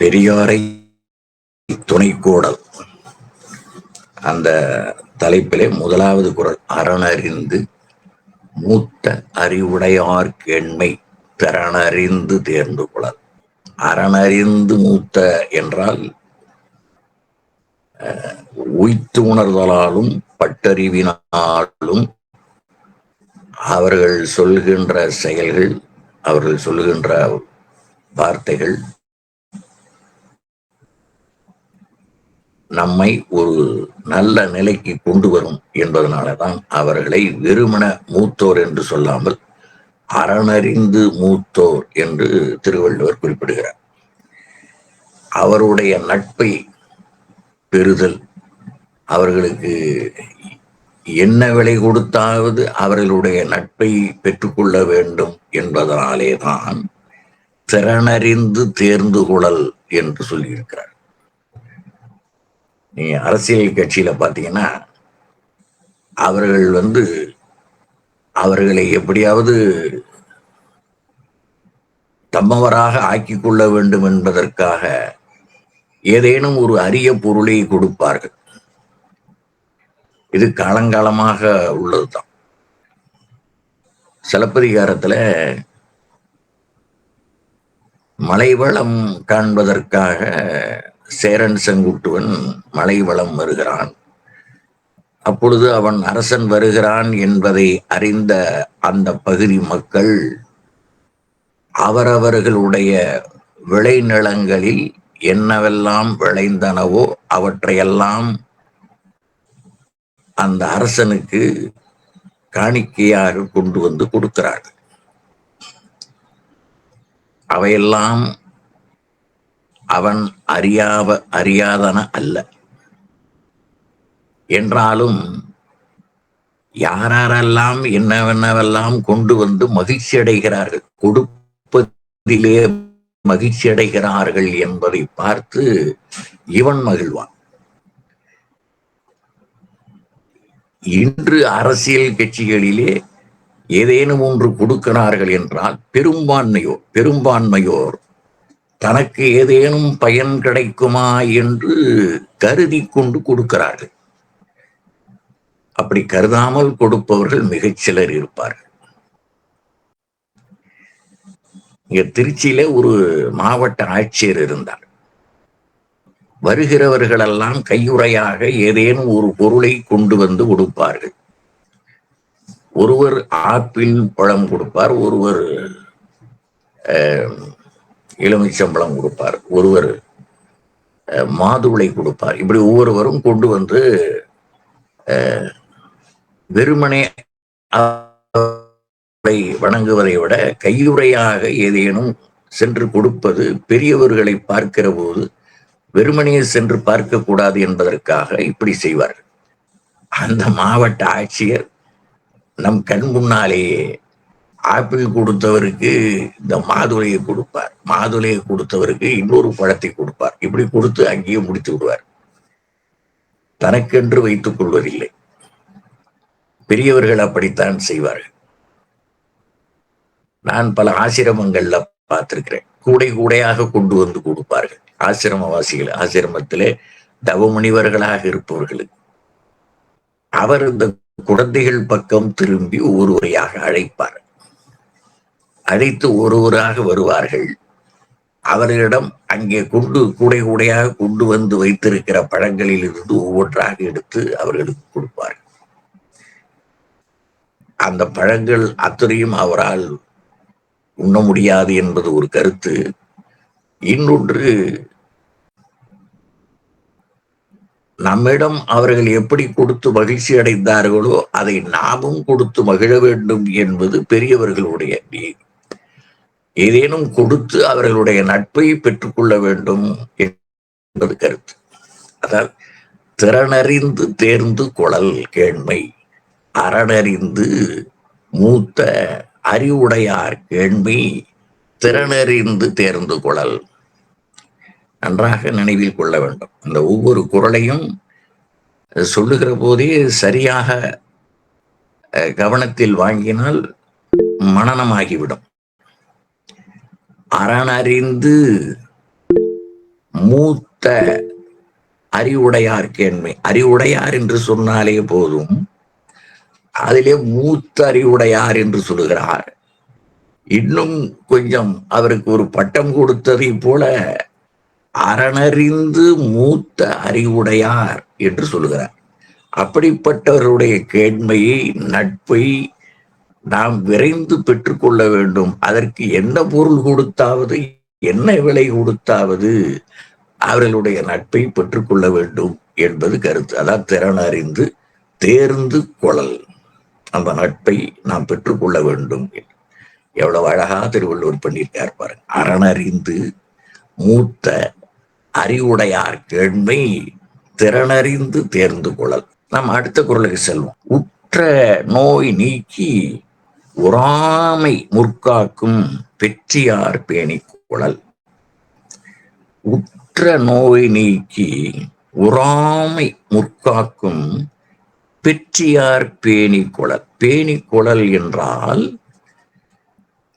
பெரியாரை துணைக்கோடல் அந்த தலைப்பிலே முதலாவது குறள், அறனறிந்து மூத்த அறிவுடையார் கேண்மை திறனறிந்து தேர்ந்து கொள்ளல். அறனறிந்து மூத்த என்றால் உய்த்து உணர்தலாலும் பட்டறிவினாலும் அவர்கள் சொல்கின்ற செயல்கள், அவர்கள் சொல்லுகின்ற வார்த்தைகள் நம்மை ஒரு நல்ல நிலைக்கு கொண்டு வரும் என்பதனாலதான் அவர்களை வெறுமன மூத்தோர் என்று சொல்லாமல் அறனறிந்து மூத்தோர் என்று திருவள்ளுவர் குறிப்பிடுகிறார். அவருடைய நட்பை பெறுதல், அவர்களுக்கு என்ன விலை கொடுத்தாவது அவர்களுடைய நட்பை பெற்றுக்கொள்ள வேண்டும் என்பதனாலேதான் திறனறிந்து தேர்ந்து கொள்ளல் என்று சொல்லியிருக்கிறார். நீங்க அரசியல் கட்சியில பாத்தீங்கன்னா அவர்கள் அவர்களை எப்படியாவது தம்மவராக ஆக்கிக் கொள்ள வேண்டும் என்பதற்காக ஏதேனும் ஒரு அரிய பொருளை கொடுப்பார்கள். இது காலங்காலமாக உள்ளதுதான். சிலப்பதிகாரத்துல மலை வளம் காண்பதற்காக சேரன் செங்குட்டுவன் மலை வளம் வருகிறான். அப்பொழுது அவன் அரசன் வருகிறான் என்பதை அறிந்த அந்த பகுதி மக்கள் அவரவர்களுடைய விளைநிலங்களில் என்னவெல்லாம் விளைந்தனவோ அவற்றையெல்லாம் அந்த அரசனுக்கு காணிக்கையாக கொண்டு வந்து கொடுக்கிறார்கள். அவையெல்லாம் அவன் அறியாதன அல்ல. என்றாலும் யாரெல்லாம் என்னவென்னவெல்லாம் கொண்டு வந்து மகிழ்ச்சி அடைகிறார்கள், கொடுப்பதிலே மகிழ்ச்சி அடைகிறார்கள் என்பதை பார்த்து இவன் மகிழ்வான். இன்று அரசியல் கட்சிகளிலே ஏதேனும் ஒன்று கொடுக்கிறார்கள் என்றால் பெரும்பான்மையோர் தனக்கு ஏதேனும் பயன் கிடைக்குமா என்று கருதி கொண்டு கொடுக்கிறார்கள். அப்படி கருதாமல் கொடுப்பவர்கள் மிகச் சிலர் இருப்பார்கள். இங்க திருச்சியில ஒரு மாவட்ட ஆட்சியர் இருந்தார். வருகிறவர்களெல்லாம் கையுறையாக ஏதேனும் ஒரு பொருளை கொண்டு வந்து கொடுப்பார்கள். ஒருவர் ஆப்பிள் பழம் கொடுப்பார், ஒருவர் எலுமிச்சம்பழம் கொடுப்பார், ஒருவர் மாதுளை கொடுப்பார். இப்படி ஒவ்வொருவரும் கொண்டு வந்து வெறுமனே வணங்குவதை விட கையுறையாக ஏதேனும் சென்று கொடுப்பது பெரியவர்களை பார்க்கிற போது வெறுமனையை சென்று பார்க்க கூடாது என்பதற்காக இப்படி செய்வார்கள். அந்த மாவட்ட ஆட்சியர் நம் கண் முன்னாலேயே ஆப்பிள் கொடுத்தவருக்கு இந்த மாதுளையை கொடுப்பார், மாதுளையை கொடுத்தவருக்கு இன்னொரு பழத்தை கொடுப்பார். இப்படி கொடுத்து அங்கேயே முடித்து விடுவார். தனக்கென்று வைத்துக் கொள்வதில்லை. பெரியவர்கள் அப்படித்தான் செய்வார்கள். நான் பல ஆசிரமங்கள்ல பார்த்திருக்கிறேன். கூடையாக கொண்டு வந்து கொடுப்பார்கள். ஆசிரமவாசிகள், ஆசிரமத்திலே தவமுனிவர்களாக இருப்பவர்களுக்கு அவர் இந்த குழந்தைகள் பக்கம் திரும்பி ஒருவரையாக அழைப்பார். அழைத்து ஒருவராக வருவார்கள். அவர்களிடம் அங்கே கூடையாக கொண்டு வந்து வைத்திருக்கிற பழங்களில் இருந்து ஒவ்வொன்றாக எடுத்து அவர்களுக்கு கொடுப்பார்கள். அந்த பழங்கள் அத்தனையும் அவரால் உண்ண முடியாது என்பது ஒரு கருத்து. இன்னொன்று, நம்மிடம் அவர்கள் எப்படி கொடுத்து மகிழ்ச்சி அடைந்தார்களோ அதை நாமும் கொடுத்து மகிழ வேண்டும் என்பது பெரியவர்களுடைய ஏதேனும் கொடுத்து அவர்களுடைய நட்பை பெற்றுக்கொள்ள வேண்டும் என்பது கருத்து. அதாவது திறனறிந்து தேர்ந்து கொள்ளல் கேண்மை, அறனறிந்து மூத்த அறிவுடையார் கேண்மை திறனறிந்து தேர்ந்து கொள்ளல். நன்றாக நினைவில் கொள்ள வேண்டும். இந்த ஒவ்வொரு குறளையும் சொல்லுகிற போதே சரியாக கவனத்தில் வாங்கினால் மனனமாகிவிடும். அறனறிந்து மூத்த அறிவுடையார் கேண்மை. அறிவுடையார் என்று சொன்னாலே போதும், அதிலே மூத்த அறிவுடையார் என்று சொல்லுகிறார். இன்னும் கொஞ்சம் அவருக்கு ஒரு பட்டம் கொடுத்ததை போல அறனறிந்து மூத்த அறிவுடையார் என்று சொல்லுகிறார். அப்படிப்பட்டவருடைய கேண்மையை, நட்பை நாம் விரைந்து பெற்றுக்கொள்ள வேண்டும். அதற்கு என்ன பொருள் கொடுத்தாவது, என்ன விலை கொடுத்தாவது அவர்களுடைய நட்பை பெற்றுக்கொள்ள வேண்டும் என்பது கருத்து. அதான் திறனறிந்து தேர்ந்து கொள்ளல். அந்த நட்பை நாம் பெற்றுக்கொள்ள வேண்டும். எவ்வளவு அழகா திருவள்ளுவர் பண்ணியிருக்கார் பாருங்க. அறனறிந்து மூத்த அறிவுடையார் கேண்மை திறனறிந்து தேர்ந்து கொள்ளல். நாம் அடுத்த குறளுக்கு செல்வோம். உற்ற நோய் நீக்கி உறாமை முற்காக்கும் பெற்றியார் பேணி கொள்ளல். உற்ற நோய் நீக்கி உறாமை முற்காக்கும் பெற்றியார் பேணி கொள்ளல். பேணி கொள்ளல் என்றால்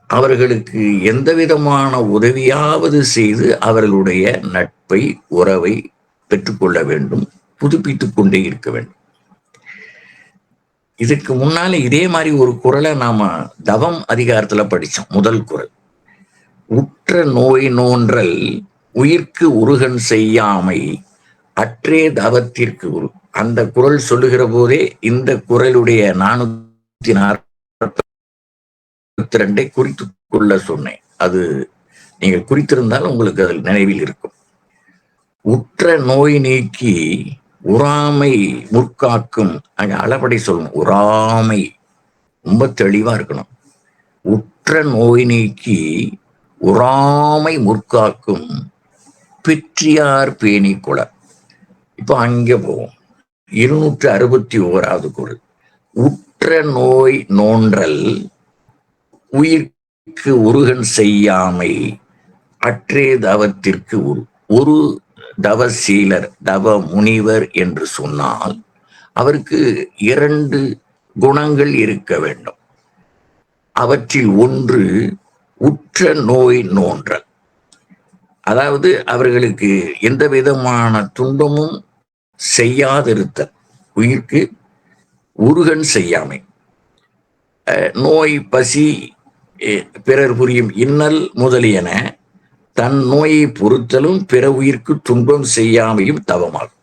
அவர்களுக்கு எந்த விதமான உதவியாவது செய்து அவர்களுடைய நட்பை, உறவை பெற்றுக்கொள்ள வேண்டும், புதுப்பித்துக் கொண்டே இருக்க வேண்டும். இதுக்கு முன்னால இதே மாதிரி ஒரு குறளை நாம தவம் அதிகாரத்துல படிச்சோம். முதல் குறள், உற்ற நோய் நோன்றல் உயிர்க்கு உருகன் செய்யாமை அற்றே தவத்திற்கு உரு. அந்த குறள் சொல்லுகிற போதே இந்த குறளுடைய 442 குறித்துக் கொள்ள சொன்னேன். அது நீங்கள் குறித்திருந்தால் உங்களுக்கு அதில் நினைவில் இருக்கும். உற்ற நோய் நீக்கி உறாமை முற்காக்கும். அங்க அளபடி சொல்லணும். உறாமை ரொம்ப தெளிவா இருக்கணும். உற்ற நோய் நீக்கி உறாமை முற்காக்கும் பெற்றியார் பேணி கொள்ளல். இப்போ அங்கே போவோம். 261வது குறள். உற்ற நோய் நோன்றல் உயிர்க்கு உருகன் செய்யாமை அற்றே தவத்திற்கு உரு. ஒரு தவசீலர், தவ முனிவர் என்று சொன்னால் அவருக்கு 2 குணங்கள் இருக்க வேண்டும். அவற்றில் ஒன்று உற்ற நோய் நோன்றல். அதாவது அவர்களுக்கு எந்த விதமான துன்பமும் செய்யாதிருத்தல். உயிர்க்கு உருகன் செய்யாமை. நோய், பசி, பிறர் புரியும் இன்னல் முதலியன தன் நோயை பொறுத்தலும் பிற உயிர்க்கு துன்பம் செய்யாமையும் தவமாகும்.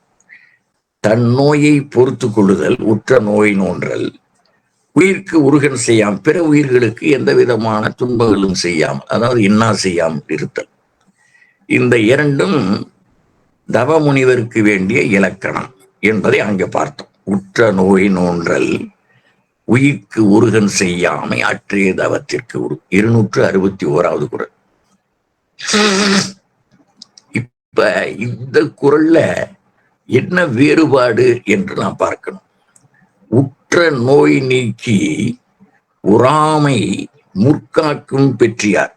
தன் நோயை பொறுத்து கொள்ளுதல் உற்ற நோய் நோன்றல். உயிர்க்கு உருகன் செய்யாமல் பிற உயிர்களுக்கு எந்த விதமான துன்பங்களும் செய்யாமல், அதாவது இன்னா செய்யாமல் இருத்தல். இந்த 2ம் தவ முனிவருக்கு வேண்டிய இலக்கணம் என்பதை அங்கே பார்த்தோம். உற்ற நோய் நோன்றல் உயிர்க்கு உருகன் செய்யாமை அற்றே தவத்திற்கு உரு. 261வது குறள். இப்ப இந்த குறள்ல என்ன வேறுபாடு என்று நாம் பார்க்கணும். உற்ற நோய் நீக்கி உறாமை முற்காக்கும் பெற்றியார்.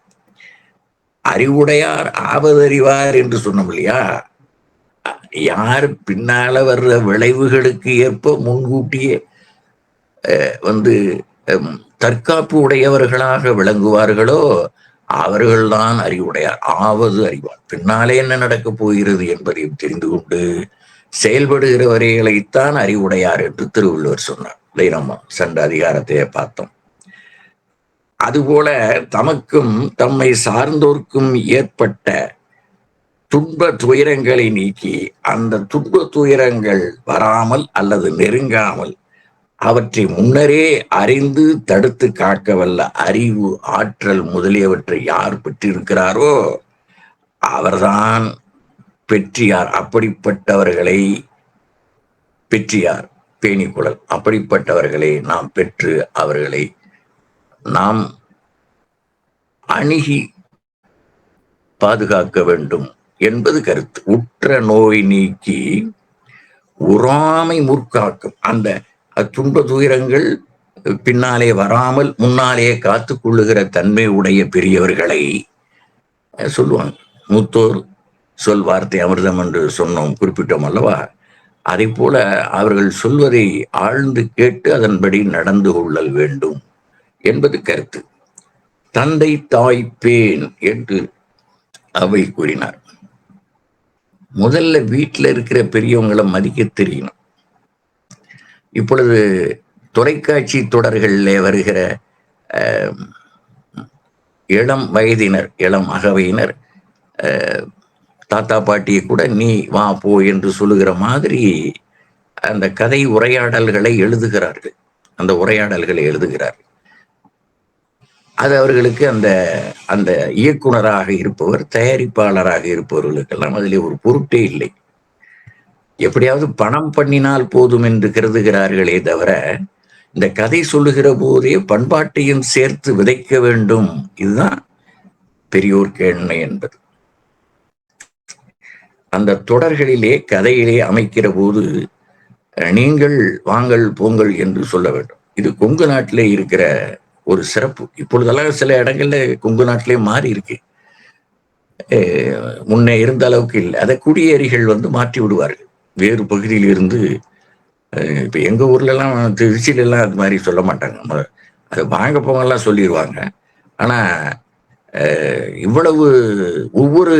அறிவுடையார் ஆவதறிவார் என்று சொன்னோம் இல்லையா? யார் பின்னால வர்ற விளைவுகளுக்கு ஏற்ப முன்கூட்டியே தற்காப்பு உடையவர்களாக விளங்குவார்களோ அவர்கள்தான் அறிவுடையார். ஆவது அறிவார். பின்னாலே என்ன நடக்கப் போகிறது என்பதையும் தெரிந்து கொண்டு செயல்படுகிறவர்களைத்தான் அறிவுடையார் என்று திருவள்ளுவர் சொன்னார். இதை நம்ம சென்ற அதிகாரத்தை பார்த்தோம். அதுபோல தமக்கும் தம்மை சார்ந்தோர்க்கும் ஏற்பட்ட துன்ப துயரங்களை நீக்கி அந்த துன்ப துயரங்கள் வராமல் அல்லது நெருங்காமல் அவற்றை முன்னரே அறிந்து தடுத்து காக்க வல்ல அறிவு, ஆற்றல் முதலியவற்றை யார் பெற்றிருக்கிறாரோ அவர்தான் பெற்றியார். அப்படிப்பட்டவர்களை பெற்றியார் பேணிக்குழல். அப்படிப்பட்டவர்களை நாம் பெற்று அவர்களை நாம் அணுகி பாதுகாக்க வேண்டும் என்பது கருத்து. உற்ற நோய் நீக்கி உறாமை முற்காக்கும். அந்த துன்ப துயரங்கள் பின்னாலே வராமல் முன்னாலே காத்து கொள்ளுகிற தன்மை உடைய பெரியவர்களை சொல்லுவாங்க. மூத்தோர் சொல் வார்த்தை அமிர்தம் என்று சொன்னோம், குறிப்பிட்டோம் அல்லவா? அதை போல அவர்கள் சொல்வதை ஆழ்ந்து கேட்டு அதன்படி நடந்து கொள்ளல் வேண்டும் என்பது கருத்து. தந்தை தாய் பேன் என்று அவை கூறினார். முதல்ல வீட்டில் இருக்கிற பெரியவங்களை மதிக்க தெரியணும். இப்பொழுது தொலைக்காட்சி தொடர்களில் வருகிற இளம் வயதினர், இளம் அகவையினர் தாத்தா பாட்டியை கூட நீ வா போ என்று சொல்லுகிற மாதிரி அந்த கதை உரையாடல்களை எழுதுகிறார்கள். அந்த உரையாடல்களை எழுதுகிறார்கள். அது அவர்களுக்கு அந்த அந்த இயக்குனராக இருப்பவர், தயாரிப்பாளராக இருப்பவர்களுக்கெல்லாம் அதிலே ஒரு பொருட்டே இல்லை. எப்படியாவது பணம் பண்ணினால் போதும் என்று கருதுகிறார்களே தவிர, இந்த கதை சொல்லுகிற போதே பண்பாட்டையும் சேர்த்து விதைக்க வேண்டும். இதுதான் பெரியோர் கேண்மை என்பது. அந்த தொடர்களிலே கதையிலே அமைக்கிற போது நீங்கள் வாங்கள் போங்கள் என்று சொல்ல வேண்டும். இது கொங்கு நாட்டிலே இருக்கிற ஒரு சிறப்பு. இப்பொழுதெல்லாம் சில இடங்கள்ல கொங்கு நாட்டிலே மாறி இருக்கு. முன்னே இருந்த அளவுக்கு இல்லை. அதை குடியேறிகள் மாற்றி விடுவார்கள். வேறு பகுதியில் இருந்து இப்ப எங்க ஊர்ல எல்லாம் திருச்சியில எல்லாம் அது மாதிரி சொல்ல மாட்டாங்க. அது வாங்க போங்கெல்லாம் சொல்லிடுவாங்க. ஆனா இவ்வளவு ஒவ்வொரு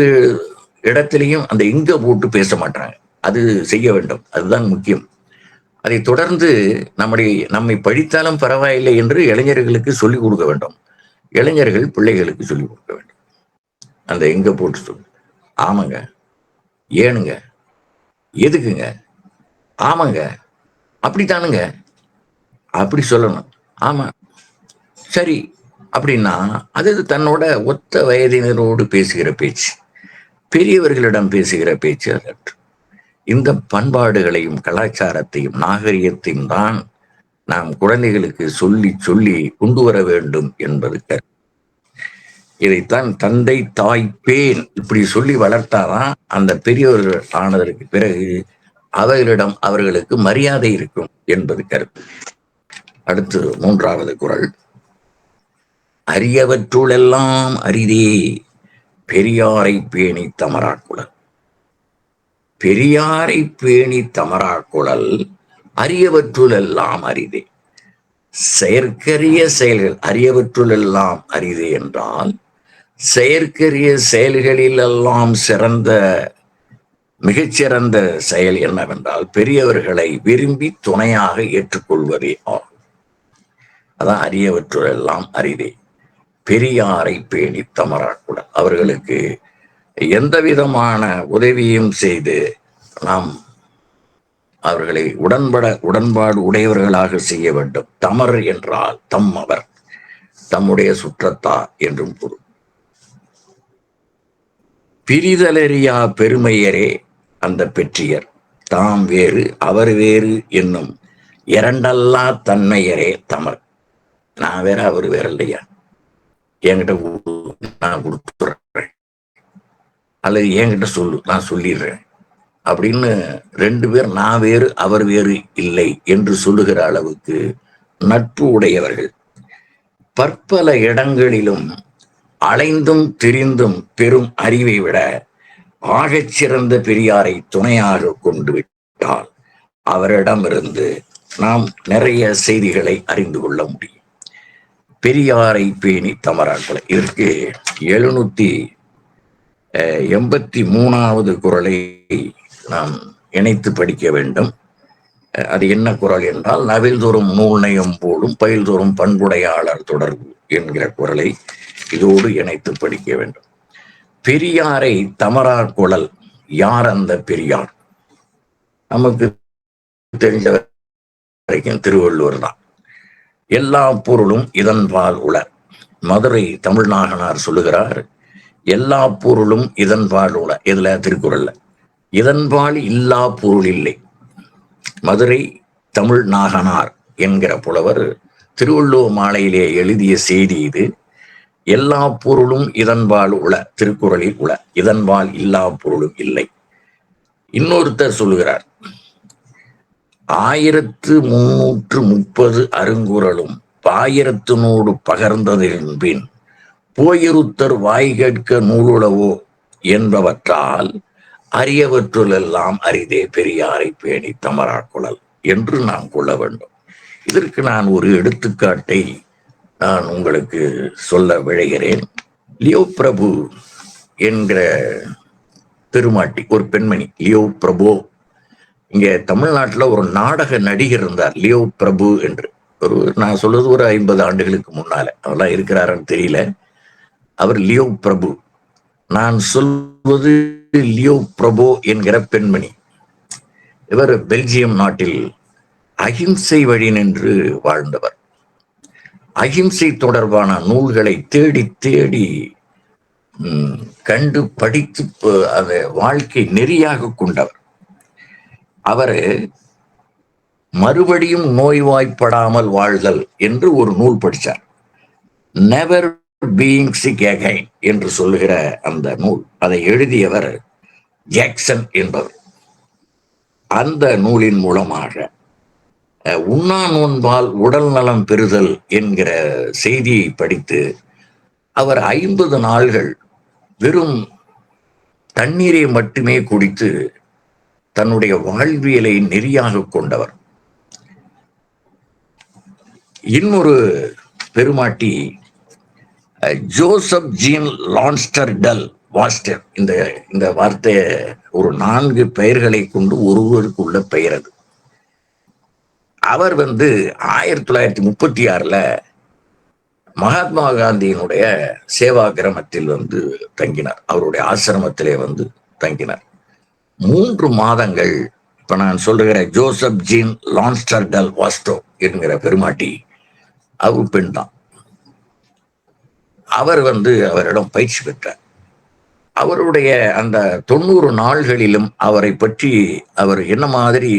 இடத்திலையும் அந்த இங்க போட்டு பேச மாட்டாங்க. அது செய்ய வேண்டும். அதுதான் முக்கியம். அதை தொடர்ந்து நம்மை படித்தாலும் பரவாயில்லை என்று இளைஞர்களுக்கு சொல்லிக் கொடுக்க வேண்டும். இளைஞர்கள் பிள்ளைகளுக்கு சொல்லிக் கொடுக்க வேண்டும். அந்த எங்க போட்டு சொல்லு, ஆமாங்க, ஏனுங்க, எதுக்குங்க, ஆமாங்க, அப்படித்தானுங்க, அப்படி சொல்லணும். ஆமா, சரி அப்படின்னா அது தன்னோட ஒத்த வயதினரோடு பேசுகிற பேச்சு, பெரியவர்களிடம் பேசுகிற பேச்சு அதற்று. இந்த பண்பாடுகளையும் கலாச்சாரத்தையும் நாகரிகத்தையும் தான் நாம் குழந்தைகளுக்கு சொல்லி சொல்லி கொண்டு வர வேண்டும் என்பது கருத்து. இதைத்தான் தந்தை தாய் பேன் இப்படி சொல்லி வளர்த்தாதான் அந்த பெரியவர்கள் ஆனதற்கு பிறகு அவர்களிடம் அவர்களுக்கு மரியாதை இருக்கும் என்பது கருத்து. அடுத்து 3வது குறள். அரியவற்றுளெல்லாம் அரிதே பெரியாரை பேணி தமராக்குழல். பெரியாரை பேணி தமராக்குழல் அரியவற்றுளெல்லாம் அரிதே. செயற்கரிய செயல்கள் அரியவற்றுளெல்லாம் அரிதே என்றால் செயற்கரிய செயல்களில் எல்லாம் சிறந்த மிகச்சிறந்த செயல் என்னவென்றால் பெரியவர்களை விரும்பி துணையாக ஏற்றுக்கொள்வதே ஆகும். அதான் அரியவற்றுளெல்லாம் அரிதே பெரியாரை பேணி தமராக்குழல். அவர்களுக்கு எந்த விதமான உதவியும் செய்து நாம் அவர்களை உடன்பாடு உடையவர்களாக செய்ய வேண்டும். தமர் என்றால் அவர், தம்முடைய சுற்றத்தார் என்றும் பொருள். பிரிதலறியா பெருமையரே அந்த பெற்றியர், தாம் வேறு அவர் வேறு என்னும் இரண்டல்லா தன்மையரே தமர். நான் வேற அவர் வேற இல்லையா, என்கிட்ட நான் கொடுத்துறேன், அல்லது என்கிட்ட சொல்லு நான் சொல்லிடுறேன் அப்படின்னு 2 பேர் நான் வேறு அவர் வேறு இல்லை என்று சொல்லுகிற அளவுக்கு நட்பு உடையவர்கள். பற்பல இடங்களிலும் அலைந்தும் திரிந்தும் பெரும் அறிவை விட ஆகச் சிறந்த பெரியாரை துணையாக கொண்டு விட்டால் அவரிடமிருந்து நாம் நிறைய செய்திகளை அறிந்து கொள்ள முடியும். பெரியாரை பேணி தமராக்குழல். இதற்கு 783வது குறளை நாம் இணைத்து படிக்க வேண்டும். அது என்ன குறள் என்றால், நவில்தோறும் நூல்நயம் போலும் பயில்தோறும் பண்புடையாளர் தொடர்பு என்கிற குறளை இதோடு இணைத்து படிக்க வேண்டும். பெரியாரை தமரார் குழல். யார் அந்த பெரியார்? நமக்கு தெரிஞ்ச வரைக்கும் திருவள்ளுவர் தான். எல்லா பொருளும் இதன்பால் உள. மதுரை தமிழ்நாகனார் சொல்லுகிறார், எல்லா பொருளும் இதன்பால் உள. இதுல திருக்குறள்ல இதன்பால் இல்லா பொருள் இல்லை. மதுரை தமிழ் நாகனார் என்கிற புலவர் திருவள்ளுவர் மாலையிலே எழுதிய செய்தி இது. எல்லா பொருளும் இதன்பால் உள, திருக்குறளில் உள, இதன்பால் இல்லா பொருளும் இல்லை. இன்னொருத்தர் சொல்லுகிறார், 1330 அருங்குறளும் 1000 பகர்ந்ததின் பின் போயிருத்தர் வாய் கேட்க நூலுளவோ என்பவற்றால் அரியவற்றுளெல்லாம் அரிதே பெரியாரை பேணி தமராக்குழல் என்று நாம் கொள்ள வேண்டும். இதற்கு நான் ஒரு எடுத்துக்காட்டை நான் உங்களுக்கு சொல்ல விழைகிறேன். லியோ பிரபு என்கிற பெருமாட்டி, ஒரு பெண்மணி லியோ பிரபு. இங்க தமிழ்நாட்டுல ஒரு நாடக நடிகர் இருந்தார், லியோ பிரபு என்று. நான் சொல்றது ஒரு 50 ஆண்டுகளுக்கு முன்னால, அவெல்லாம் இருக்கிறாருன்னு தெரியல. அவர் லியோ பிரபு. நான் சொல்வது லியோ பிரபு என்கிற பெண்மணி. இவர் பெல்ஜியம் நாட்டில் அகிம்சை வழி நின்று வாழ்ந்தவர். அகிம்சை தொடர்பான நூல்களை தேடி தேடி கண்டு படித்து அதை வாழ்க்கை நெறியாக கொண்டவர். அவரு மறுபடியும் நோய்வாய்ப்படாமல் வாழ்தல் என்று ஒரு நூல் படித்தார். நெவர் பீயிங் சிக் அகைன் என்று சொல்லுகிற அந்த நூல், அதை எழுதியவர் ஜாக்சன் என்பவர். அந்த நூலின் மூலமாக உண்ணா நோன்பால் உடல் நலம் பெறுதல் என்கிற செய்தியை படித்து அவர் 50 நாள்கள் வெறும் தண்ணீரை மட்டுமே குடித்து தன்னுடைய வாழ்வியலை நெறியாக கொண்டவர். இன்னொரு பெருமாட்டி ஜோசப் ஜீன் லான்ஸ்டர்டல் வாஸ்டர். இந்த வார்த்தையை ஒரு 4 பெயர்களை கொண்டு ஒருவருக்குள்ள பெயர் அது. அவர் 1936 மகாத்மா காந்தியினுடைய சேவா கிராமத்தில் தங்கினார். அவருடைய ஆசிரமத்திலே தங்கினார் 3 மாதங்கள். இப்ப நான் சொல்லுகிற ஜோசப் ஜீன் லான்ஸ்டர்டல் வாஸ்டோ என்கிற பெருமாட்டி, அவர் பெண் தான். அவர் அவரிடம் பயிற்சி பெற்றார். அவருடைய அந்த 90 நாள்களிலும் அவரை பற்றி அவர் என்ன மாதிரி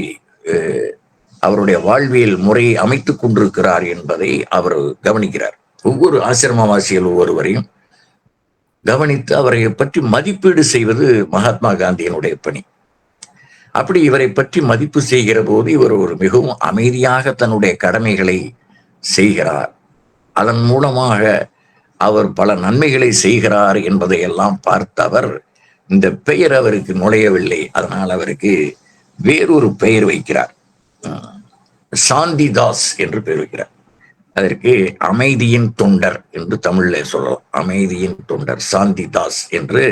அவருடைய வாழ்வியல் முறையை அமைத்துக் கொண்டிருக்கிறார் என்பதை அவர் கவனிக்கிறார். ஒவ்வொரு ஆசிரமவாசிகள் ஒவ்வொருவரையும் கவனித்து அவரை பற்றி மதிப்பீடு செய்வது மகாத்மா காந்தியினுடைய பணி. அப்படி இவரை பற்றி மதிப்பு செய்கிற போது இவர் ஒரு மிகவும் அமைதியாக தன்னுடைய கடமைகளை செய்கிறார். அதன் மூலமாக அவர் பல நன்மைகளை செய்கிறார் என்பதை எல்லாம் பார்த்தவர் இந்த பெயர் அவருக்கு நுழையவில்லை. அதனால் அவருக்கு வேறொரு பெயர் வைக்கிறார், சாந்திதாஸ் என்று பெயர் வைக்கிறார். அதற்கு அமைதியின் தொண்டர் என்று தமிழ்ல சொல்லலாம். அமைதியின் தொண்டர் சாந்திதாஸ் என்று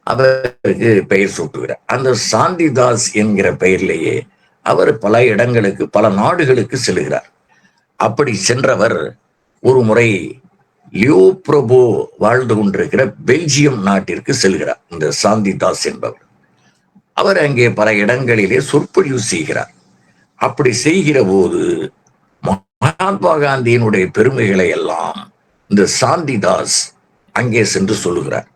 அவருக்கு பெயர் சூட்டுகிறார். அந்த சாந்திதாஸ் என்கிற பெயரிலேயே அவர் பல இடங்களுக்கு, பல நாடுகளுக்கு செல்கிறார். அப்படி சென்றவர் ஒரு முறை லியோ பிரபு வாழ்ந்து கொண்டிருக்கிற பெல்ஜியம் நாட்டிற்கு செல்கிறார். இந்த சாந்திதாஸ் என்பவர் அவர் அங்கே பல இடங்களிலே சொற்பொழிவு செய்கிறார். அப்படி செய்கிற போது மகாத்மா காந்தியினுடைய பெருமைகளை எல்லாம் இந்த சாந்திதாஸ் அங்கே சென்று சொல்லுகிறார்.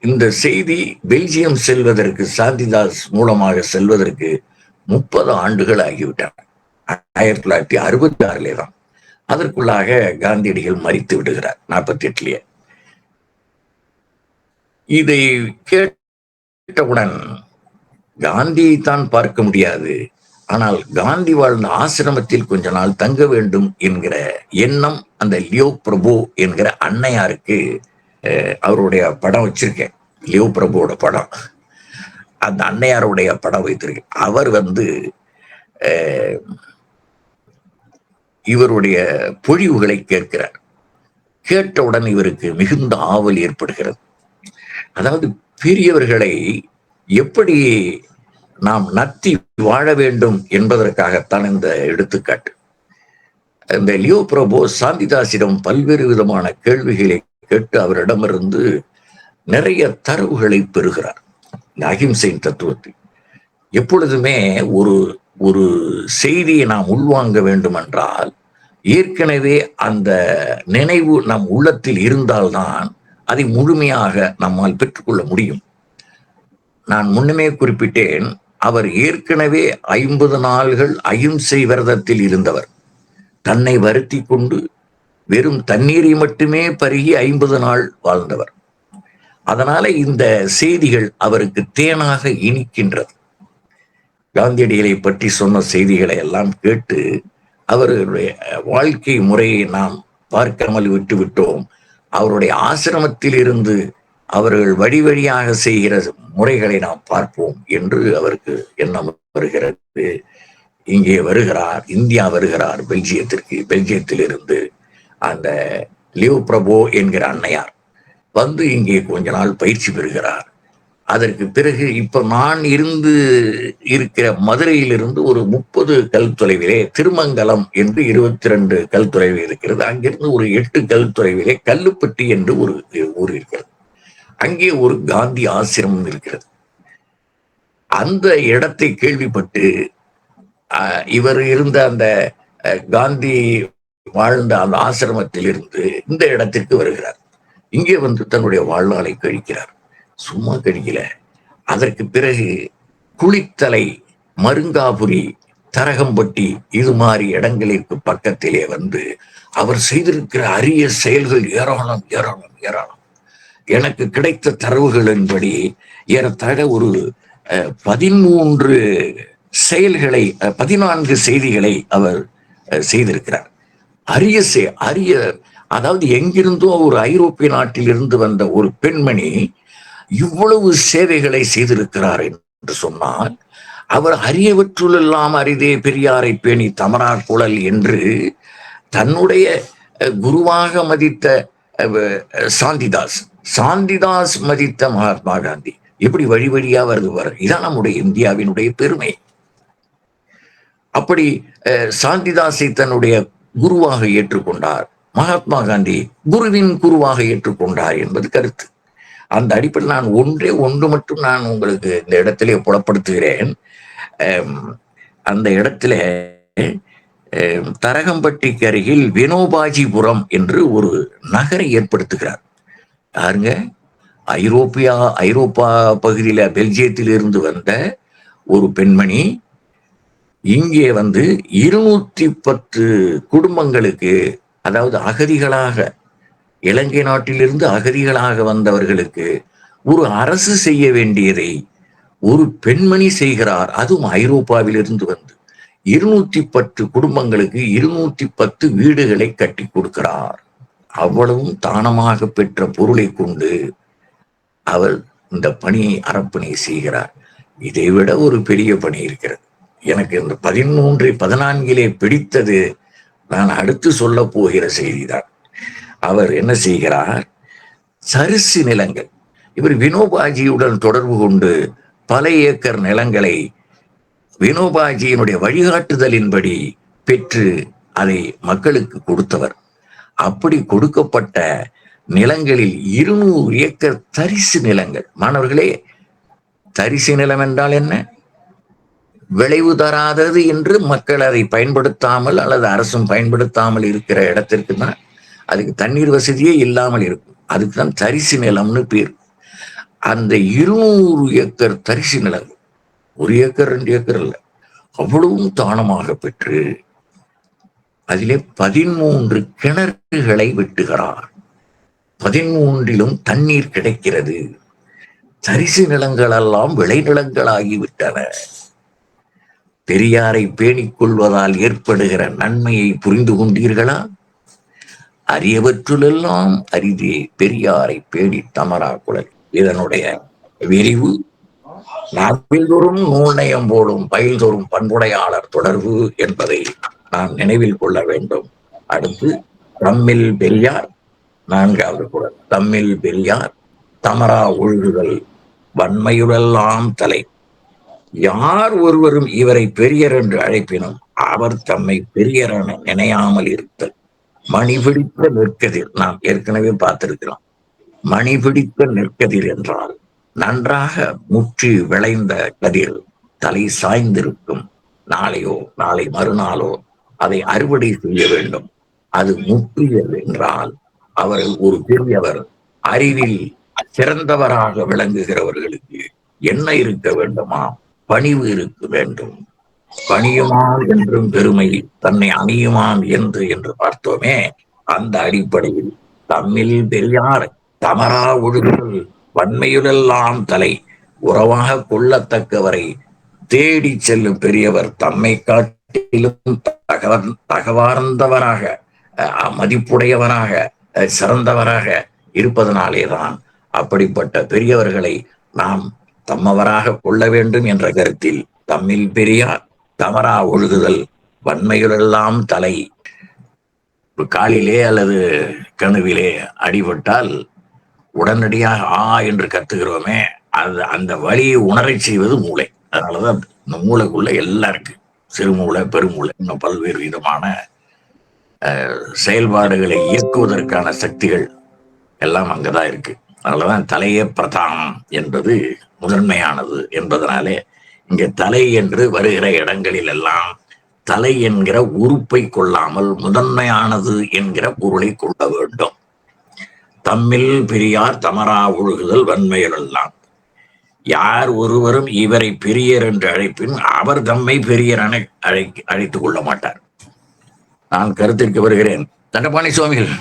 இந்த செய்தி பெல்ஜியம் செல்வதற்கு, சாந்திதாஸ் மூலமாக செல்வதற்கு 30 ஆண்டுகள் ஆகிவிட்டன. 1966 தான். அதற்குள்ளாக காந்தியடிகள் மரித்து விடுகிறார் 48. இதை கேட்டவுடன் காந்தியை தான் பார்க்க முடியாது, ஆனால் காந்தி வாழ்ந்த ஆசிரமத்தில் கொஞ்ச நாள் தங்க வேண்டும் என்கிற எண்ணம் அந்த லியோ பிரபு என்கிற அன்னையாருக்கு. அவருடைய படம் வச்சிருக்கேன், லியோ பிரபுவோட படம். அந்த அன்னையாருடைய படம் வைத்திருக்கேன். அவர் இவருடைய பொழிவுகளை கேட்கிறார். கேட்டவுடன் இவருக்கு மிகுந்த ஆவல் ஏற்படுகிறது. அதாவது பெரியவர்களை எப்படி நாம் நத்தி வாழ வேண்டும் என்பதற்காகத்தான் இந்த எடுத்துக்காட்டு. இந்த லியோ பிரபு சாந்திதாசிடம் பல்வேறு விதமான கேள்விகளை கேட்டு அவரிடமிருந்து நிறைய தரவுகளை பெறுகிறார். இந்த அகிம்சையின் தத்துவத்தை எப்பொழுதுமே ஒரு செய்தியை நாம் உள்வாங்க வேண்டும் என்றால் ஏற்கனவே அந்த நினைவு நம் உள்ளத்தில் இருந்தால்தான் அதை முழுமையாக நம்மால் பெற்றுக்கொள்ள முடியும். நான் முன்னமே குறிப்பிட்டேன், அவர் ஏற்கனவே 50 நாள்கள் அகிம்சை விரதத்தில் இருந்தவர். தன்னை வருத்தி கொண்டு வெறும் தண்ணீரை மட்டுமே பருகி 50 நாள் வாழ்ந்தவர். அதனால இந்த செய்திகள் அவருக்கு தேனாக இனிக்கின்றது. காந்தியடிகளை பற்றி சொன்ன செய்திகளை எல்லாம் கேட்டு அவருடைய வாழ்க்கை முறையை நாம் பார்க்காமல் விட்டுவிட்டோம். அவருடைய ஆசிரமத்தில் இருந்து அவர்கள் வழி வழியாக செய்கிற முறைகளை நாம் பார்ப்போம் என்று அவருக்கு எண்ணம் வருகிறது. இங்கே வருகிறார், இந்தியா வருகிறார் பெல்ஜியத்திற்கு. பெல்ஜியத்தில் இருந்து அந்த லியோ பிரபு என்கிற அன்னையார் இங்கே கொஞ்ச நாள் பயிற்சி பெறுகிறார். அதற்கு பிறகு இப்ப நான் இருக்கிற மதுரையிலிருந்து ஒரு 30 கல் தொலைவிலே திருமங்கலம் என்று 22 கல் தொலைவில் இருக்கிறது. அங்கிருந்து ஒரு 8 கல் தொலைவிலே கல்லுப்பட்டி என்று ஒரு ஊர் இருக்கிறது. அங்கே ஒரு காந்தி ஆசிரமம் இருக்கிறது. அந்த இடத்தை கேள்விப்பட்டு இவர் இருந்த அந்த காந்தி வாழ்ந்த அந்த ஆசிரமத்தில் இருந்து இந்த இடத்திற்கு வருகிறார். இங்கே வந்து தன்னுடைய வாழ்நாளை கழிக்கிறார். சும்மா கழிக்கல. அதற்கு பிறகு குளித்தலை, மருங்காபுரி, தரகம்பட்டி இது மாதிரி இடங்களிற்கு பக்கத்திலே வந்து அவர் செய்திருக்கிற அரிய செயல்கள் ஏராளம் ஏராளம் ஏராளம். எனக்கு கிடைத்த தரவுகளின்படி ஏறத்தாழ ஒரு 13 செயல்களை 14 செய்திகளை அவர் செய்திருக்கிறார். அரிய அதாவது எங்கிருந்தோ ஒரு ஐரோப்பிய நாட்டில் இருந்து வந்த ஒரு பெண்மணி இவ்வளவு சேவைகளை செய்திருக்கிறார் என்று சொன்னால், அவர் அரியவற்றுள்ளெல்லாம் அரிதே பெரியாரை பேணி தமரார் குழல் என்று தன்னுடைய குருவாக மதித்த சாந்திதாஸ் மதித்த மகாத்மா காந்தி எப்படி வழி வழியா வருது. இதான் நம்முடைய இந்தியாவினுடைய பெருமை. அப்படி சாந்திதாஸை தன்னுடைய குருவாக ஏற்றுக்கொண்டார். மகாத்மா காந்தி குருவின் குருவாக ஏற்றுக்கொண்டார் என்பது கருத்து. அந்த அடிப்படையில் நான் ஒன்று மட்டும் நான் உங்களுக்கு இந்த இடத்திலே புலப்படுத்துகிறேன். அந்த இடத்துல தரகம்பட்டிக்கு அருகில் வினோபாஜிபுரம் என்று ஒரு நகரை ஏற்படுத்துகிறார். யாருங்க? ஐரோப்பா பகுதியில பெல்ஜியத்தில் இருந்து வந்த ஒரு பெண்மணி இங்கே வந்து 210 குடும்பங்களுக்கு, அதாவது அகதிகளாக இலங்கை நாட்டிலிருந்து அகதிகளாக வந்தவர்களுக்கு ஒரு அரசு செய்ய வேண்டியதை ஒரு பெண்மணி செய்கிறார். அதுவும் ஐரோப்பாவிலிருந்து வந்து 210 குடும்பங்களுக்கு 210 வீடுகளை கட்டி கொடுக்கிறார். அவ்வளவும் தானமாக பெற்ற பொருளை கொண்டு அவர் இந்த பணியை அறப்பணி செய்கிறார். இதைவிட ஒரு பெரிய பணி இருக்கிறது. எனக்கு இந்த 14 பிடித்தது நான் அடுத்து சொல்ல போகிற செய்திதான். அவர் என்ன செய்கிறார்? சரிசு நிலங்கள், இவர் வினோபாஜியுடன் தொடர்பு கொண்டு பல ஏக்கர் நிலங்களை வினோபாஜியினுடைய வழிகாட்டுதலின்படி பெற்று அதை மக்களுக்கு கொடுத்தவர். அப்படி கொடுக்கப்பட்ட நிலங்களில் 200 ஏக்கர் தரிசு நிலங்கள். மாணவர்களே, தரிசு நிலம் என்றால் என்ன? விளைவு தராதது என்று மக்கள் அதை பயன்படுத்தாமல் அல்லது அரசும் பயன்படுத்தாமல் இருக்கிற இடத்திற்கு தான், அதுக்கு தண்ணீர் வசதியே இல்லாமல் இருக்கும். அதுக்கு தான் தரிசு நிலம்னு பேர். அந்த 200 ஏக்கர் தரிசு நிலங்கள், 1 ஏக்கர் 2 ஏக்கர் இல்லை, அவ்வளவும் தானமாக பெற்று அதிலே 13 கிணறுகளை வெட்டுகிறார். 13லும் தண்ணீர் கிடைக்கிறது. தரிசு நிலங்களெல்லாம் விளைநிலங்களாகிவிட்டன. பெரியாரை பேணிக் கொள்வதால் ஏற்படுகிற நன்மையை புரிந்து கொண்டீர்களா? அரியவற்றுளெல்லாம் அரிதே பெரியாரை பேணி தமரா குழல். இதனுடைய விரிவு நாவில்தோறும் நூல்நயம் போடும் பயில்தோறும் பண்புடையாளர் தொடர்பு என்பதை நாம் நினைவில் கொள்ள வேண்டும். அடுத்து தம்மில் பெரியார், 4வது குறள். தம்மில் பெரியார் தமரா ஒழுகுதல் வன்மையுடெல்லாம் தலை. யார் ஒருவரும் இவரை பெரியர் என்று அழைப்பினும் அவர் தம்மை பெரியர் என நினையாமல் இருத்தல். மணிபிடித்த நெற்கதிர், நாம் ஏற்கனவே பார்த்திருக்கிறோம். மணிபிடித்த நெற்கதிர் என்றால் நன்றாக முற்றி விளைந்த கதிர் தலை சாய்ந்திருக்கும். நாளையோ நாளை மறுநாளோ அதை அறுவடை செய்ய வேண்டும். அது முற்றியது என்றால் அவர் ஒரு பெரியவர், அறிவில் சிறந்தவராக விளங்குகிறவர்களுக்கு என்ன இருக்க வேண்டுமா? பணிவு இருக்க வேண்டும். பணியுமாம் என்றும் பெருமை தன்னை அணியுமாம் என்று பார்த்தோமே. அந்த அடிப்படையில் தம்மில் பெரியார் தமரா ஒழுகுதல் வன்மையுடெல்லாம் தலை. உறவாக கொள்ளத்தக்கவரை தேடி செல்லும் பெரியவர் தம்மை காட்டிலும் தகவார்ந்தவராக, மதிப்புடையவராக, சிறந்தவராக இருப்பதனாலேதான் அப்படிப்பட்ட பெரியவர்களை நாம் தம்மவராக கொள்ள வேண்டும் என்ற கருத்தில் தம்மில் பெரியார் தமரா ஒழுகுதல் வன்மையுடெல்லாம் தலை. காலிலே அல்லது கணுவிலே அடிபட்டால் உடனடியாக என்று கத்துகிறோமே, அந்த வழியை உணரச் செய்வது மூளை. அதனாலதான் இந்த மூளைக்குள்ள எல்லாம் இருக்கு. சிறுமூளை, பெருமூளை, இன்னும் பல்வேறு விதமான செயல்பாடுகளை இயக்குவதற்கான சக்திகள் எல்லாம் அங்கதான் இருக்கு. அதனாலதான் தலையே பிரதானம் என்பது முதன்மையானது என்பதனாலே இங்க தலை என்று வருகிற இடங்களில் எல்லாம் தலை என்கிற உறுப்பை கொள்ளாமல் முதன்மையானது என்கிற பொருளை கொள்ள வேண்டும். தம்மில் பெரியார் தமரா ஒழுகுதல் வன்மையிலெல்லாம். யார் ஒருவரும் இவரை பெரியர் என்று அழைப்பின் அவர் தம்மை பெரியர் அழைத்துக் கொள்ள மாட்டார். நான் கருத்திற்கு வருகிறேன். தண்டபாணி சுவாமிகள்,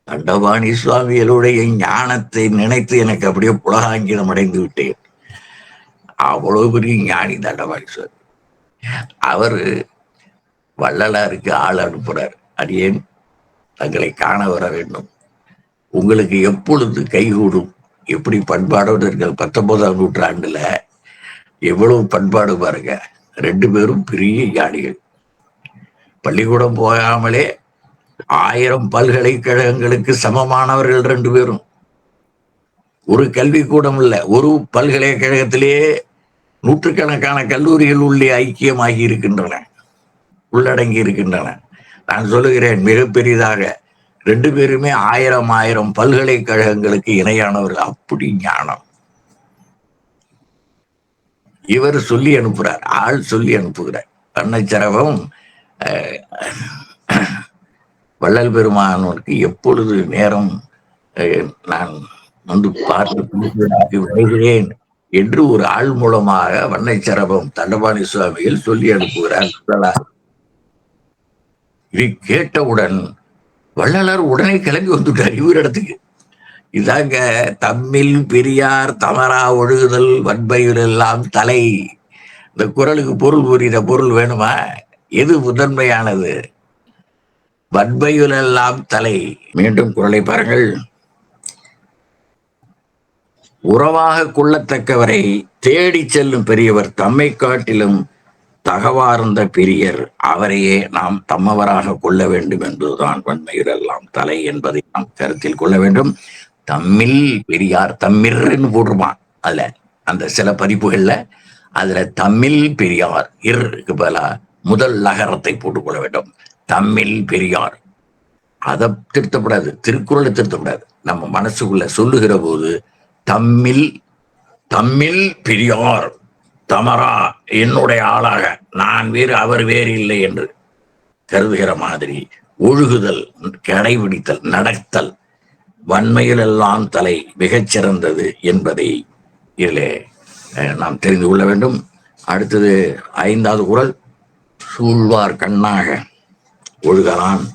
தண்டபாணி சுவாமிகளுடைய ஞானத்தை நினைத்து எனக்கு அப்படியே புலகாங்கிதம் அடைந்து விட்டேன். அவ்வளவு பெரிய ஞானி தண்டபாணி சுவாமி. அவரு வள்ளலாருக்கு ஆள் அனுப்புறார். அடியேன் தங்களை காண வர வேண்டும், உங்களுக்கு எப்பொழுது கைகூடும். எப்படி பண்பாடோடு இருக்க 19ஆம் நூற்றாண்டுல எவ்வளவு பண்பாடு பாருங்க. 2 பேரும் பெரிய ஞானிகள். பள்ளிக்கூடம் போகாமலே 1000 பல்கலைக்கழகங்களுக்கு சமமானவர்கள் 2 பேரும். ஒரு கல்விக்கூடம் இல்ல, ஒரு பல்கலைக்கழகத்திலேயே நூற்றுக்கணக்கான கல்லூரிகள் உள்ளே ஐக்கியமாகி இருக்கின்றன, உள்ளடங்கி இருக்கின்றன. நான் சொல்லுகிறேன், மிக பெரிதாக 2 பேருமே 1000 பல்கலைக்கழகங்களுக்கு இணையானவர்கள். அப்படி ஞானம். இவர் சொல்லி அனுப்புறார், ஆள் சொல்லி அனுப்புகிறார். அன்னச்சரவம் வள்ளல் பெருமானோருக்கு எப்பொழுது நேரம் நான் வந்து பார்த்து வருகிறேன் என்று ஒரு ஆள் மூலமாக வண்ணச்சரபம் தண்டபாணி சுவாமிகள் சொல்லி அனுப்புகிறார். இதை கேட்டவுடன் வள்ளலார் உடனே கிளம்பி வந்துட்டார் இவரிடத்துக்கு. இதாங்க தம்மில் பெரியார் தமரா ஒழுகுதல் வன்பையுலெல்லாம் தலை. இந்த குறளுக்கு பொருள் புரியுத பொருள் வேணுமா? எது முதன்மையானது? வன்பையுலெல்லாம் தலை. மீண்டும் குறளை பாருங்கள். உறவாக கொள்ளத்தக்கவரை தேடி செல்லும் பெரியவர் தம்மை காட்டிலும் தகவார்ந்த பெரியர் அவரையே நாம் தம்மவராக கொள்ள வேண்டும் என்பதுதான் வன்மையுலெல்லாம் தலை என்பதை நாம் கருத்தில் கொள்ள வேண்டும். தம்மில் பெரியார், தம்மிர்ன்னு போட்டிருப்பான் அதுல, அந்த சில பதிப்புகள்ல அதுல தம்மில் பெரியார் இருக்கு பதிலா முதல் லகரத்தை போட்டுக்கொள்ள வேண்டும். தம்மில் பெரியார். அதை திருத்தப்படாது, திருக்குறளை திருத்தப்படாது. நம்ம மனசுக்குள்ள சொல்லுகிற போது தம்மில் தம்மில் பெரியார் தமரா, என்னுடைய ஆளாக நான் வேறு அவர் வேறு இல்லை என்று கருதுகிற மாதிரி ஒழுகுதல், கடைபிடித்தல், நடத்தல் வன்மையிலெல்லாம் தலை மிகச்சிறந்தது என்பதை இதிலே நாம் தெரிந்து கொள்ள வேண்டும். அடுத்தது 5வது குறள். சூழ்வார் கண்ணாக ஒழுகலான்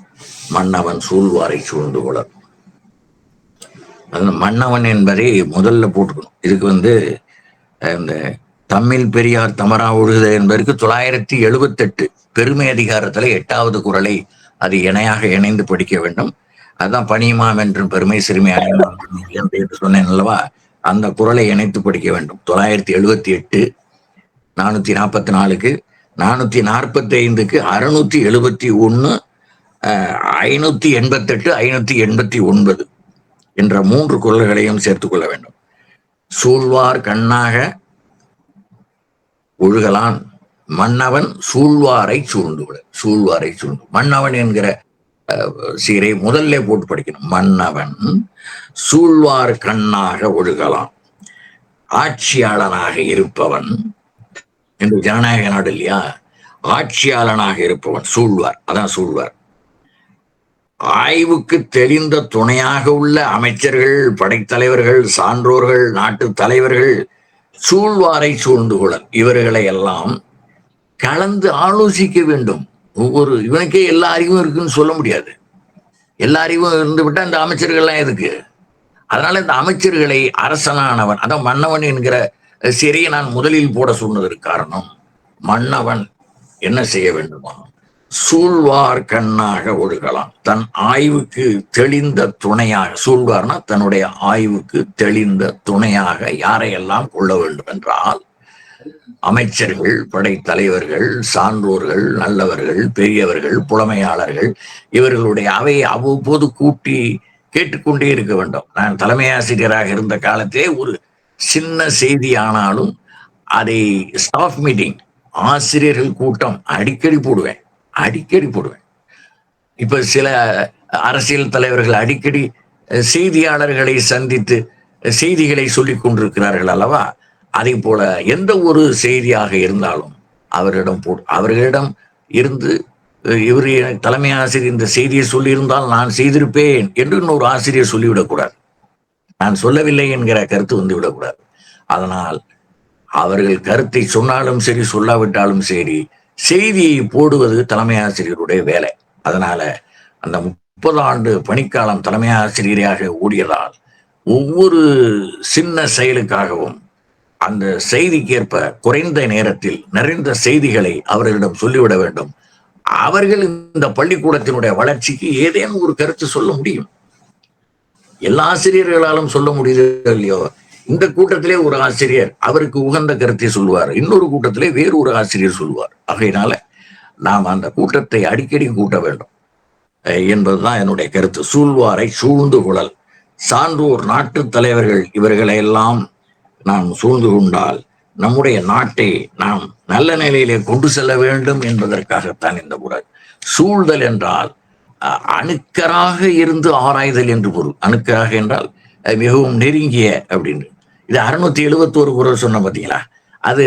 மன்னவன் சூழ்வாரை சூழ்ந்து கொள்ள. அது மன்னவன் என்பதை முதல்ல போட்டுக்கணும். இதுக்கு இந்த தம்மில் பெரியார் தமரா ஒழுகுதல் என்பதற்கு 978 பெருமை அதிகாரத்துல 8வது குறளை அது இணையாக இணைந்து படிக்க வேண்டும். அதுதான் பணியுமாம் என்றும் பெருமை சிறுமை அடையலாம் என்று சொன்னேன் அல்லவா, அந்த குறளை இணைத்து படிக்க வேண்டும். 978, 444, 445, 671, 588, 589 என்ற 3 குறள்களையும் சேர்த்துக் கொள்ள வேண்டும். சூழ்வார் கண்ணாக ஒழுகலான் மன்னவன் சூழ்வாரை சூழ்ந்து விட. சூழ்வாரை சூழ்ந்து, மன்னவன் என்கிற சீரை முதல்ல போட்டு படிக்கணும். மன்னவன் சூழ்வார் கண்ணாக ஒழுகலாம். ஆட்சியாளனாக இருப்பவன் என்று ஜனநாயக நாடு இல்லையா, ஆட்சியாளனாக இருப்பவன் சூழ்வார், அதான் சூழ்வார். ஆய்வுக்கு தெளிந்த துணையாக உள்ள அமைச்சர்கள், படைத்தலைவர்கள், சான்றோர்கள், நாட்டு தலைவர்கள் சூழ்வாரை சூழ்ந்து கொள்ள. இவர்களை எல்லாம் கலந்து ஆலோசிக்க வேண்டும். ஒவ்வொரு இவனுக்கே எல்லா அறிவும் இருக்குன்னு சொல்ல முடியாது. எல்லா அறிவும் இருந்து விட்டா இந்த அமைச்சர்கள்லாம் எதுக்கு? அதனால இந்த அமைச்சர்களை அரசனானவன், அதான் மன்னவன் என்கிற சிறையை நான் முதலில் போட சொன்னதற்கு காரணம், மன்னவன் என்ன செய்ய வேண்டுமா, சூழ்வார் கண்ணாக ஒழுகலாம். தன் ஆய்வுக்கு தெளிந்த துணையாக, சூழ்வார்னா தன்னுடைய ஆய்வுக்கு தெளிந்த துணையாக யாரையெல்லாம் கொள்ள வேண்டும் என்றால், அமைச்சர்கள், படைத்தலைவர்கள், சான்றோர்கள், நல்லவர்கள், பெரியவர்கள், புலமையாளர்கள், இவர்களுடைய அவையை அவ்வப்போது கூட்டி கேட்டுக்கொண்டே இருக்க வேண்டும். நான் தலைமை ஆசிரியராக இருந்த காலத்திலே ஒரு சின்ன செய்தி ஆனாலும் அதை ஸ்டாஃப் மீட்டிங், ஆசிரியர்கள் கூட்டம் அடிக்கடி போடுவேன், அடிக்கடி போடுவேன். இப்ப சில அரசியல் தலைவர்கள் அடிக்கடி செய்தியாளர்களை சந்தித்து செய்திகளை சொல்லிக் கொண்டிருக்கிறார்கள் அல்லவா? அதை போல எந்த ஒரு செய்தியாக இருந்தாலும் அவர்களிடம் இருந்து இவர் தலைமை ஆசிரியர் இந்த செய்தியை சொல்லியிருந்தால் நான் செய்திருப்பேன் என்று இன்னொரு ஆசிரியர் சொல்லிவிடக்கூடாது. நான் சொல்லவில்லை என்கிற கருத்து வந்து விடக்கூடாது. அதனால் அவர்கள் கருத்தை சொன்னாலும் சரி, சொல்லாவிட்டாலும் சரி, செய்தியை போடுவது தலைமை ஆசிரியருடைய வேலை. அதனால அந்த 30 ஆண்டு பணிக்காலம் தலைமை ஆசிரியராக ஓடியதால் ஒவ்வொரு சின்ன செயலுக்காகவும் அந்த செய்திக்கேற்ப குறைந்த நேரத்தில் நிறைந்த செய்திகளை அவர்களிடம் சொல்லிவிட வேண்டும். அவர்கள் இந்த பள்ளிக்கூடத்தினுடைய வளர்ச்சிக்கு ஏதேனும் ஒரு கருத்து சொல்ல முடியும். எல்லா ஆசிரியர்களாலும் சொல்ல முடியுது இல்லையோ? இந்த கூட்டத்திலே ஒரு ஆசிரியர் அவருக்கு உகந்த கருத்தை சொல்லுவார், இன்னொரு கூட்டத்திலே வேறு ஒரு ஆசிரியர் சொல்லுவார். ஆகையினால நாம் அந்த கூட்டத்தை அடிக்கடி கூட்ட வேண்டும் என்பதுதான் என்னுடைய கருத்து. சூழ்வாரை சூழ்ந்து குழல், சான்றோர் நாட்டு தலைவர்கள் இவர்களை எல்லாம் நாம் சூழ்ந்து கொண்டால் நம்முடைய நாட்டை நாம் நல்ல நிலையிலே கொண்டு செல்ல வேண்டும் என்பதற்காகத்தான் இந்த குறள். சூழ்தல் என்றால் அணுக்கராக இருந்து ஆராய்தல் என்று பொருள். அணுக்கராக என்றால் மிகவும் நெருங்கிய அப்படின்னு. இது 671 குறள் சொன்ன பார்த்தீங்களா? அது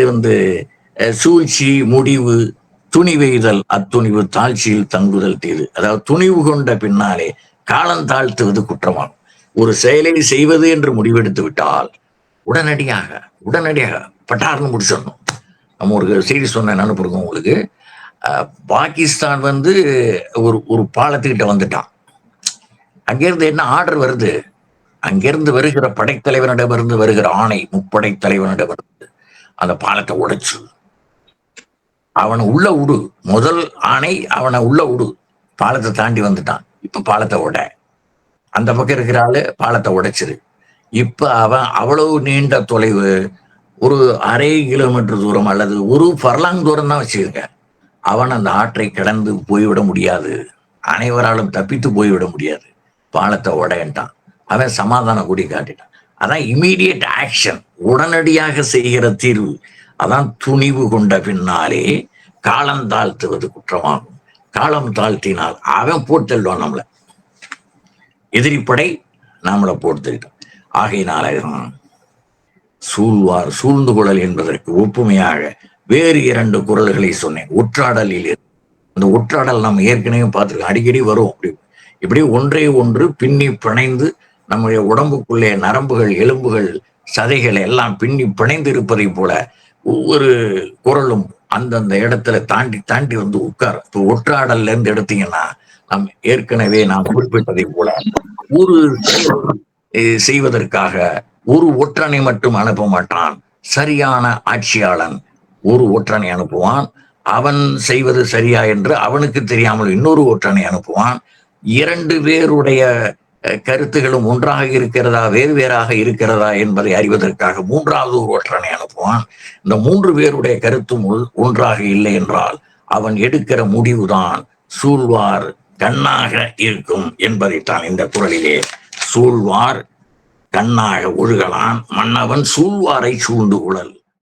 சூழ்ச்சி, முடிவு, துணிவெய்தல், அத்துணிவு தாழ்ச்சியில் தங்குதல் தீது. அதாவது துணிவு கொண்ட பின்னாலே காலம் தாழ்த்துவது குற்றமாகும். ஒரு செயலை செய்வது என்று முடிவெடுத்து விட்டால் உடனடியாக பட்டார்னு முடிச்சிடணும். நம்ம ஒரு செய்தி சொன்ன அனுப்புறோம் உங்களுக்கு. பாகிஸ்தான் ஒரு பாலத்துக்கிட்ட வந்துட்டான். அங்கிருந்து என்ன ஆர்டர் வருது? அங்கிருந்து வருகிற படைத்தலைவனிடமிருந்து வருகிற ஆணை, முப்படை தலைவனிடமிருந்து அந்த பாலத்தை உடைச்சு அவனை உள்ள விடு. முதல் ஆணை அவனை உள்ள விடு. பாலத்தை தாண்டி வந்துட்டான். இப்ப பாலத்தை உட. அந்த பக்கம் இருக்கிற ஆளு பாலத்தை உடைச்சிரு. இப்ப அவன் அவ்வளவு நீண்ட தொலைவு, ஒரு அரை கிலோமீட்டர் தூரம் அல்லது ஒரு பர்லாங் தூரம் தான் வச்சிருக்க. அவன் அந்த ஆற்றை கடந்து போய்விட முடியாது. அனைவராலும் தப்பித்து போய்விட முடியாது. பாலத்தை உடையன்ட்டான். அவன் சமாதான கூடி காட்டிட்டான். அதான் இமீடியட் ஆக்ஷன், உடனடியாக செய்கிற தீர்வு. அதான் துணிவு கொண்ட பின்னாலே காலம் தாழ்த்துவது குற்றமாகும். காலம் தாழ்த்தினால் அவன் போட்டுள்ளான் நம்மளை. எதிரிப்படை நம்மளை போட்டுக்கிட்டான். ஆகையினால்தான் சூழ்வார் சூழ்ந்து கொள்ளல் என்பதற்கு ஒப்புமையாக வேறு 2 குறள்களை சொன்னேன். ஒற்றாடலில் அந்த ஒற்றாடல் நம்ம ஏற்கனவே பார்த்துருக்கோம், அடிக்கடி வரும். இப்படி ஒன்றை ஒன்று பின்னி பிணைந்து நம்முடைய உடம்புக்குள்ளே நரம்புகள், எலும்புகள், சதைகள் எல்லாம் பின்னி பிணைந்து இருப்பதை போல ஒவ்வொரு குறளும் அந்தந்த இடத்துல தாண்டி தாண்டி உட்கார். இப்போ ஒற்றாடல்ல இருந்து எடுத்தீங்கன்னா நாம் ஏற்கனவே நாம் குறிப்பிட்டதை போல ஒரு செய்வதற்காக ஒரு ஒற்றனை மட்டும் அனுப்ப மாட்டான். சரியான ஆட்சியாளன் ஒரு ஒற்றனை அனுப்புவான். அவன் செய்வது சரியா என்று அவனுக்கு தெரியாமல் இன்னொரு ஒற்றனை அனுப்புவான். 2 பேருடைய கருத்துகளும் ஒன்றாக இருக்கிறதா வேறு வேறாக இருக்கிறதா என்பதை அறிவதற்காக 3வது ஒரு ஒற்றனை அனுப்புவான். இந்த 3 பேருடைய கருத்தும் ஒன்றாக இல்லை என்றால் அவன் எடுக்கிற முடிவுதான் சூழ்வார் கண்ணாக இருக்கும் என்பதைத்தான் இந்த குறளிலே சூழ்வார் கண்ணாக ஒழுகலான் மன்னவன் சூழ்வாரை சூழ்ந்து உழல்